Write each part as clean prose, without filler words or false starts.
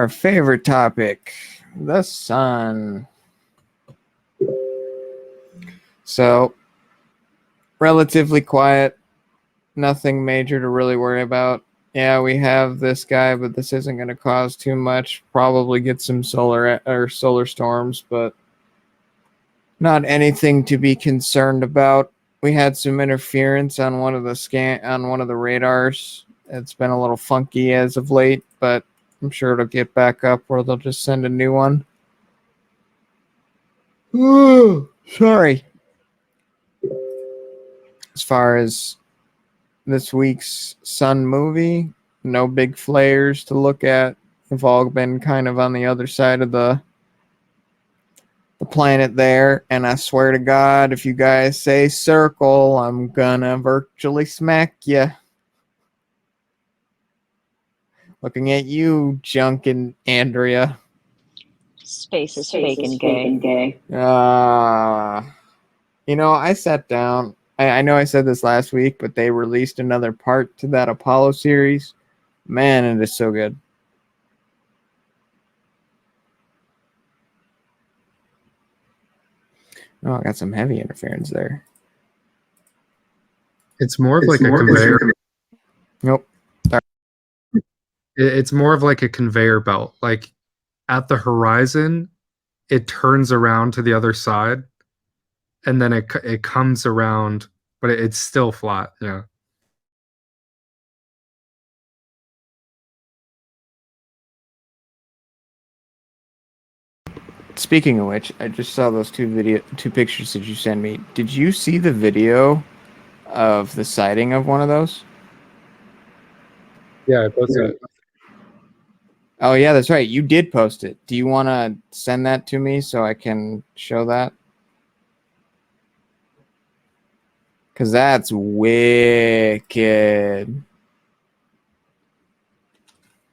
our favorite topic, the sun. So, relatively quiet, nothing major to really worry about. Yeah, we have this guy, but this isn't going to cause too much. Probably get some solar storms, but not anything to be concerned about. We had some interference on one of the radars. It's been a little funky as of late, but I'm sure it'll get back up, or they'll just send a new one. Ooh, sorry. As far as this week's sun movie, no big flares to look at. We've all been kind of on the other side of the planet there, and I swear to God, if you guys say circle, I'm gonna virtually smack you. Looking at you, Junk and Andrea. Space is fake and gay. I sat down. I know I said this last week, but they released another part to that Apollo series. Man, it is so good. Oh, I got some heavy interference there. It's more of like a conveyor. Nope. It's more of like a conveyor belt. Like at the horizon, it turns around to the other side, and then it comes around, but it's still flat. Yeah. Speaking of which, I just saw those two pictures that you sent me. Did you see the video of the sighting of one of those? Yeah, I posted it. Oh yeah, that's right. You did post it. Do you want to send that to me so I can show that? Because that's wicked.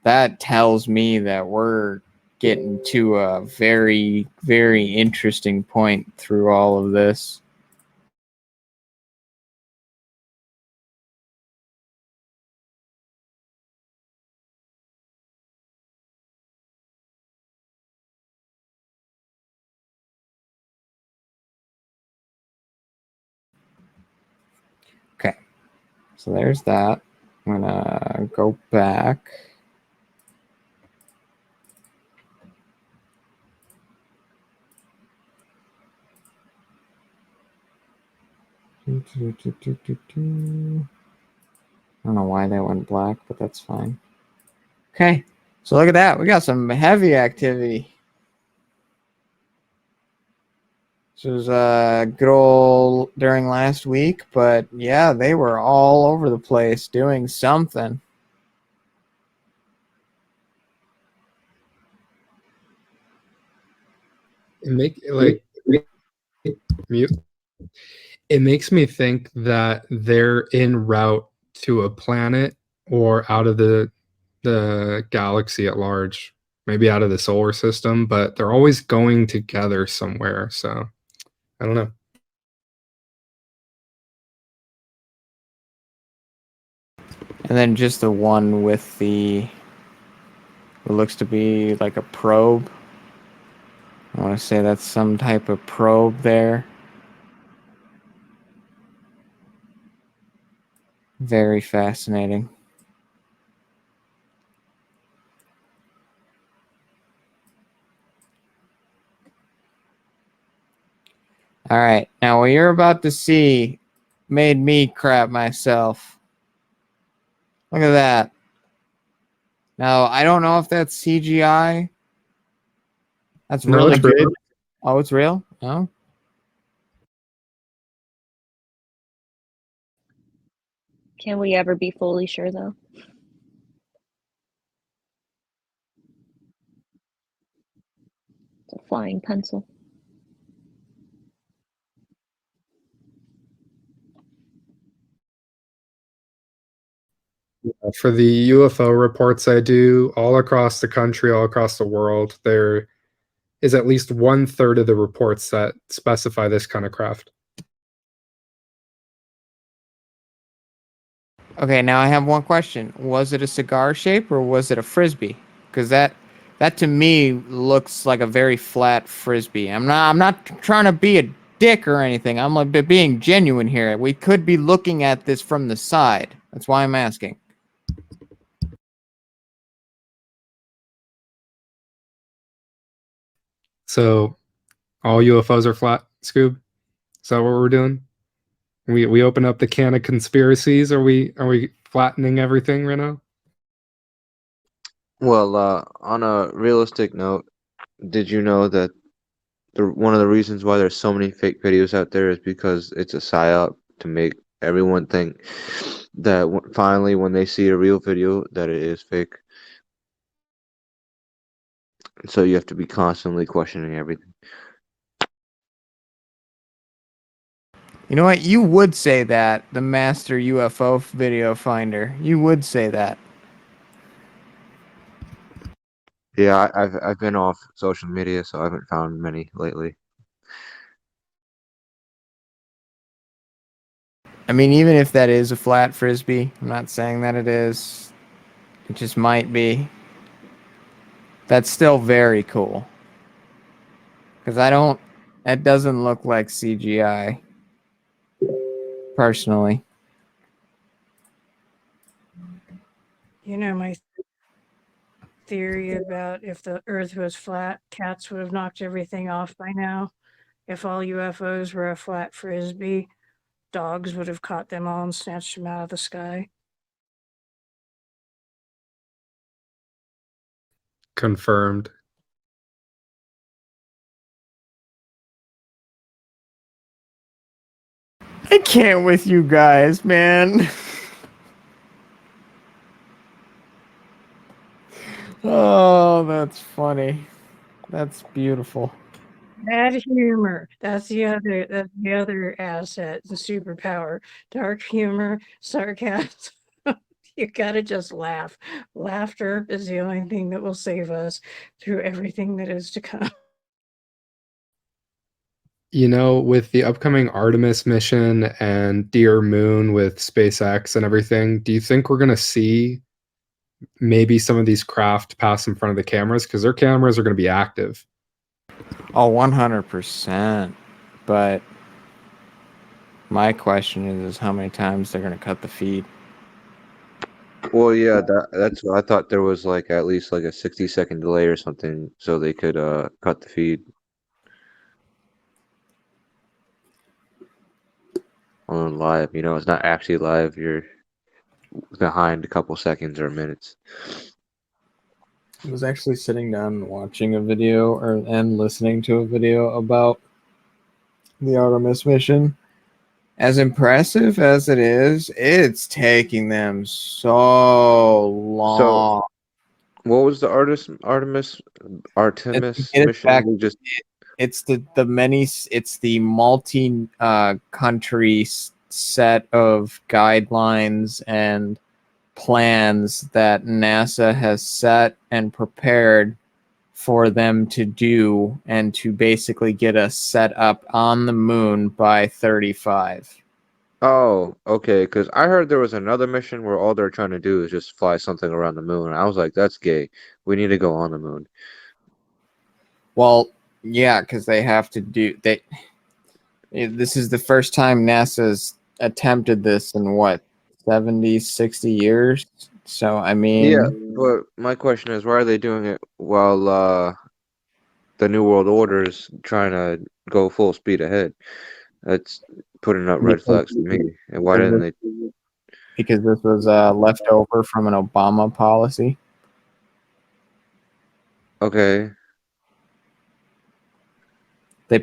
That tells me that we're getting to a very, very interesting point through all of this. Okay, so there's that. I'm gonna go back. I don't know why that went black, but that's fine. Okay, so look at that. We got some heavy activity. This was good old during last week, but yeah, they were all over the place doing something. It makes me think that they're en route to a planet or out of the galaxy at large, maybe out of the solar system, but they're always going together somewhere. So I don't know. And then just the one with the, it looks to be like a probe. I want to say that's some type of probe there. Very fascinating. All right, now what you're about to see made me crap myself. Look at that. Now, I don't know if that's CGI. That's really good. Real. Oh, it's real? Oh. Can we ever be fully sure, though? It's a flying pencil. For the UFO reports I do all across the country, all across the world, there is at least 1/3 of the reports that specify this kind of craft. Okay, now I have one question. Was it a cigar shape or was it a frisbee? Because that That to me looks like a very flat frisbee. I'm not trying to be a dick or anything. I'm like being genuine here. We could be looking at this from the side. That's why I'm asking. So all UFOs are flat, Scoob? Is that what we're doing? We open up the can of conspiracies. Are we flattening everything right now? Well, on a realistic note, did you know that one of the reasons why there's so many fake videos out there is because it's a psyop to make everyone think that finally when they see a real video that it is fake. So you have to be constantly questioning everything. You know what? You would say that, the master UFO video finder. You would say that. Yeah, I've been off social media, so I haven't found many lately. I mean, even if that is a flat frisbee, I'm not saying that it is. It just might be. That's still very cool. Because that doesn't look like CGI. Personally. You know, my theory about if the earth was flat, cats would have knocked everything off by now. If all UFOs were a flat frisbee, dogs would have caught them all and snatched them out of the sky. Confirmed. I can't with you guys, man. Oh, that's funny. That's beautiful. Bad humor. That's the other asset, the superpower. Dark humor, sarcasm. You gotta just laugh. Laughter is the only thing that will save us through everything that is to come. You know, with the upcoming Artemis mission and Dear Moon with SpaceX and everything, do you think we're going to see maybe some of these craft pass in front of the cameras? Because their cameras are going to be active. Oh, 100%. But my question is how many times they're going to cut the feed. Well, yeah, that's what I thought there was like at least like a 60-second delay or something so they could cut the feed on live. You know, it's not actually live. You're behind a couple seconds or minutes. I was actually sitting down and watching a video and listening to a video about the Artemis mission. As impressive as it is, it's taking them so long. So, what was the And to Artemis get it mission? back, We just it's the multi country set of guidelines and plans that NASA has set and prepared for them to do and to basically get us set up on the moon by 35. Oh, okay, because I heard there was another mission where all they're trying to do is just fly something around the moon. I was like, that's gay. We need to go on the moon. Well, yeah, because they have to do they. This is the first time NASA's attempted this in what 70, 60 years. So I Yeah, mean, but my question is, why are they doing it while the New World Order is trying to go full speed ahead? That's putting up red because, flags to me. And why because didn't this, they? because this was left over from an Obama policy. Okay, They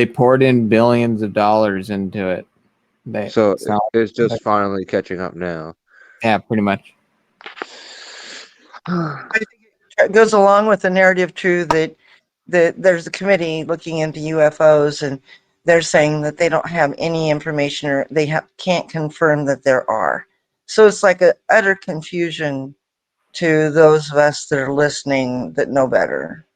poured in billions of dollars into it. so It's not, it's just finally catching up now. yeah, pretty much. It goes along with the narrative too that there's a committee looking into UFOs and they're saying that they don't have any information or can't confirm that there are. So it's like a utter confusion to those of us that are listening that know better.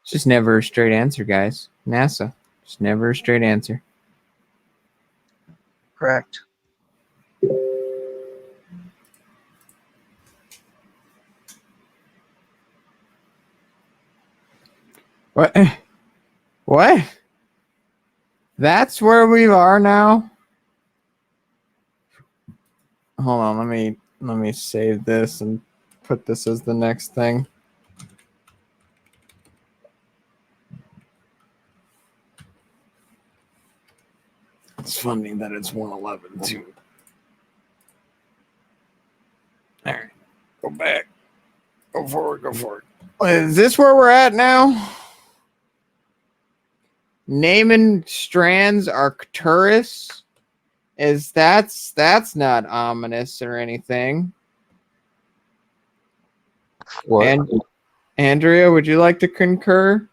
It's just never a straight answer, guys. NASA, just never a straight answer. Correct. What? What? That's where we are now? Hold on, let me save this and put this as the next thing. It's funny that it's 111 too. All right, go back. Go forward, go forward. Is this where we're at now? Naming strands Arcturus? That's not ominous or anything. What? And Andrea, would you like to concur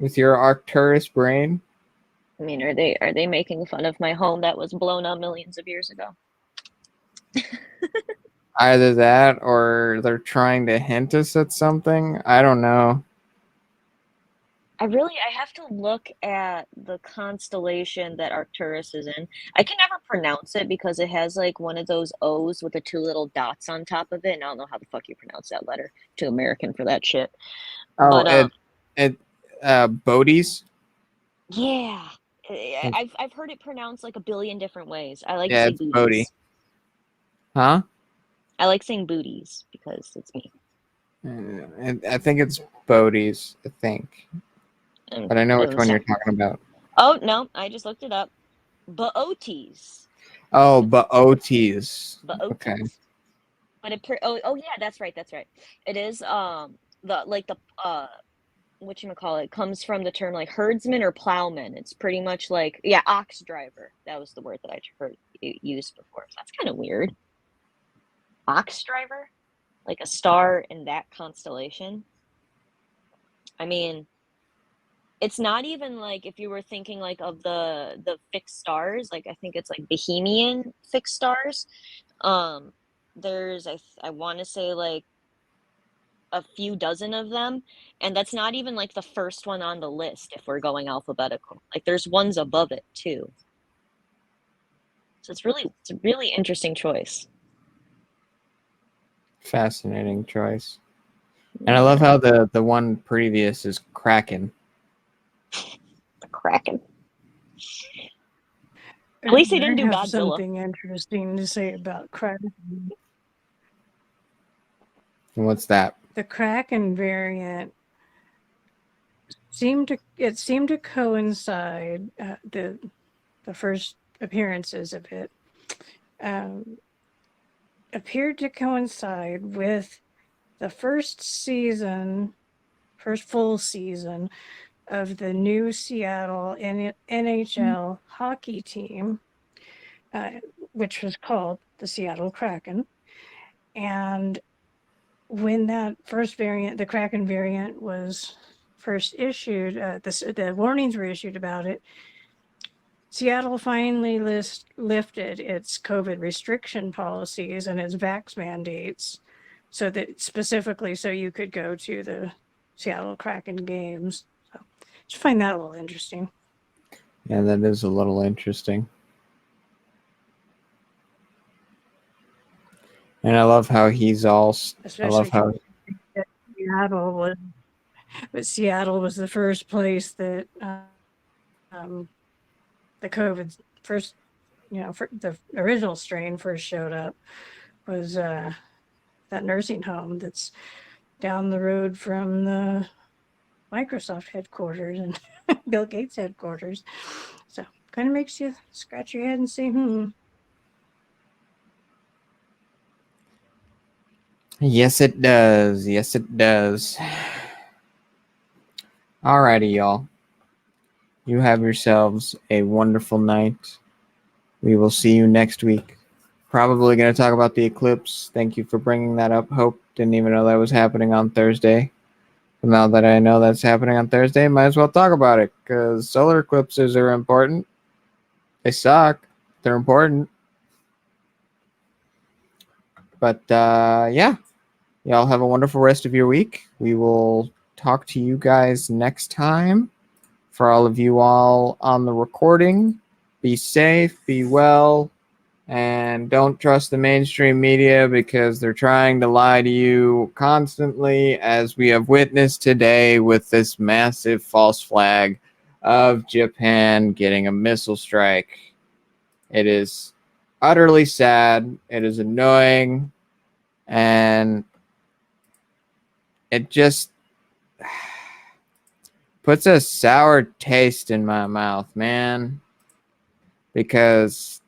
with your Arcturus brain? I mean, are they making fun of my home that was blown up millions of years ago? Either that or they're trying to hint us at something. I don't know. I have to look at the constellation that Arcturus is in. I can never pronounce it because it has like one of those O's with the two little dots on top of it, and I don't know how the fuck you pronounce that letter. Too American for that shit. Oh, But Bodhi's? yeah, I've heard it pronounced like a billion different ways. I like to Yeah, say it's Bodhi. booties. Huh? I like saying booties because it's me. I think it's Bodhi's, I think. But I know which one you're talking about. Oh no, I just looked it up. Booties. Oh, Booties. Okay. But oh yeah, that's right. It is the whatchamacallit comes from the term like herdsman or plowman. It's pretty much like, yeah, ox driver. That was the word that I heard used before. So that's kind of weird. Ox driver? Like a star in that constellation? I mean, it's not even like if you were thinking like of the fixed stars, like I think it's like Bohemian fixed stars. There's I want to say like a few dozen of them, and that's not even like the first one on the list if we're going alphabetical. Like there's ones above it too. So it's a really interesting choice. Fascinating choice. And I love how the one previous is Kraken. The Kraken. At least they didn't do I have Godzilla. something interesting to say about Kraken. And what's that? The Kraken variant seemed to coincide the first appearances of it appeared to coincide with the first full season of the new Seattle NHL hockey team, which was called the Seattle Kraken. And when that first variant, the Kraken variant, was first issued, the warnings were issued about it. Seattle finally lifted its COVID restriction policies and its vax mandates, so that specifically so you could go to the Seattle Kraken games. So just find that a little interesting. Yeah, that is a little interesting. And I love how he's all. Especially I love how Seattle was the first place that the COVID first, the original strain first showed up was that nursing home that's down the road from the Microsoft headquarters and Bill Gates headquarters. So kind of makes you scratch your head and say, Yes, it does. Yes, it does. Alrighty, y'all. You have yourselves a wonderful night. We will see you next week. Probably going to talk about the eclipse. Thank you for bringing that up. Hope didn't even know that was happening on Thursday. But now that I know that's happening on Thursday, might as well talk about it because solar eclipses are important. They suck. They're important. But yeah, y'all have a wonderful rest of your week. We will talk to you guys next time. For all of you all on the recording, be safe, be well, And don't trust the mainstream media because they're trying to lie to you constantly, as we have witnessed today with this massive false flag of Japan getting a missile strike. It is utterly sad. It is annoying. And it just puts a sour taste in my mouth, man. Because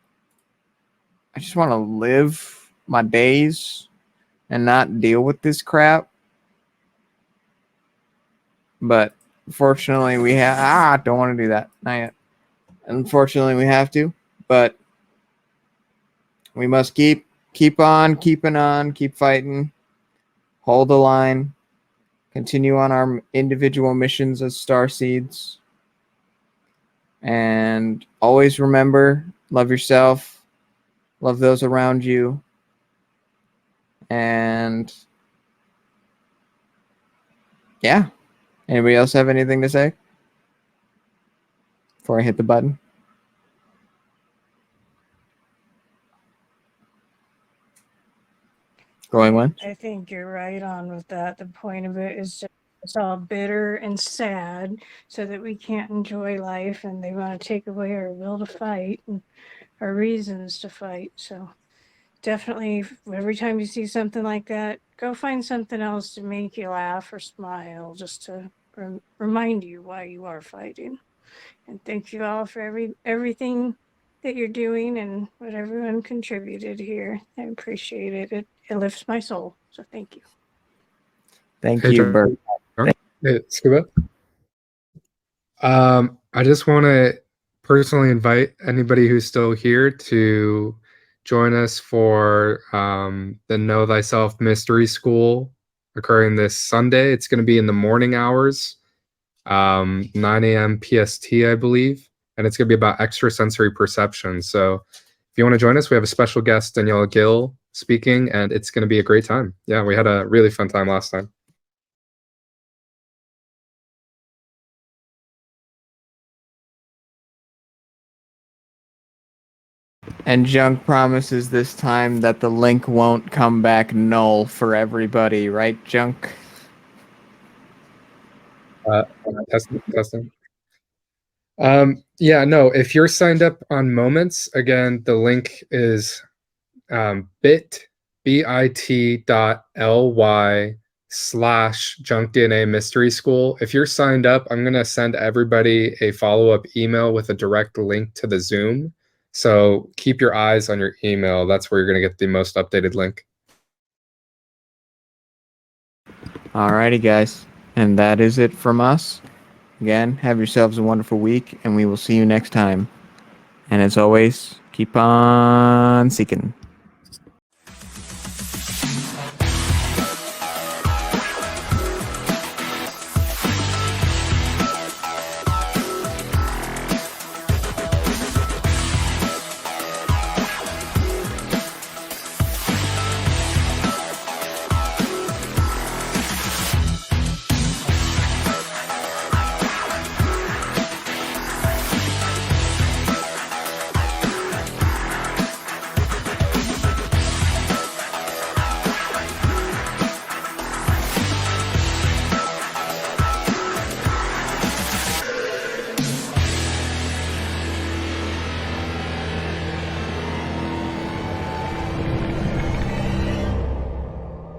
I just want to live my days and not deal with this crap. But fortunately, we have. Don't want to do that. Not yet. Unfortunately, we have to. But we must keep on keeping on, keep fighting, hold the line, continue on our individual missions as starseeds, and always remember: love yourself, love those around you, and yeah. Anybody else have anything to say before I hit the button? Going once? I think you're right on with that. The point of it is just it's all bitter and sad so that we can't enjoy life, and they want to take away our will to fight and our reasons to fight. So definitely every time you see something like that, go find something else to make you laugh or smile, just to remind you why you are fighting. And thank you all for everything that you're doing and what everyone contributed here. I appreciate it. It lifts my soul. So thank you. Thank Hey, you, John. Bert. Hey, Scuba. I just want to personally invite anybody who's still here to join us for the Know Thyself Mystery School occurring this Sunday. It's going to be in the morning hours, 9 a.m. PST, I believe, and it's going to be about extrasensory perception. So if you want to join us, we have a special guest, Daniela Gill, speaking, and it's going to be a great time. Yeah, we had a really fun time last time. And Junk promises this time that the link won't come back null for everybody, right, Junk? Testing. Yeah, no, if you're signed up on Moments, again, the link is bit.ly/Junk DNA Mystery School. If you're signed up, I'm going to send everybody a follow-up email with a direct link to the Zoom. So keep your eyes on your email. That's where you're going to get the most updated link. Alrighty, guys. And that is it from us. Again, have yourselves a wonderful week, and we will see you next time. And as always, keep on seeking.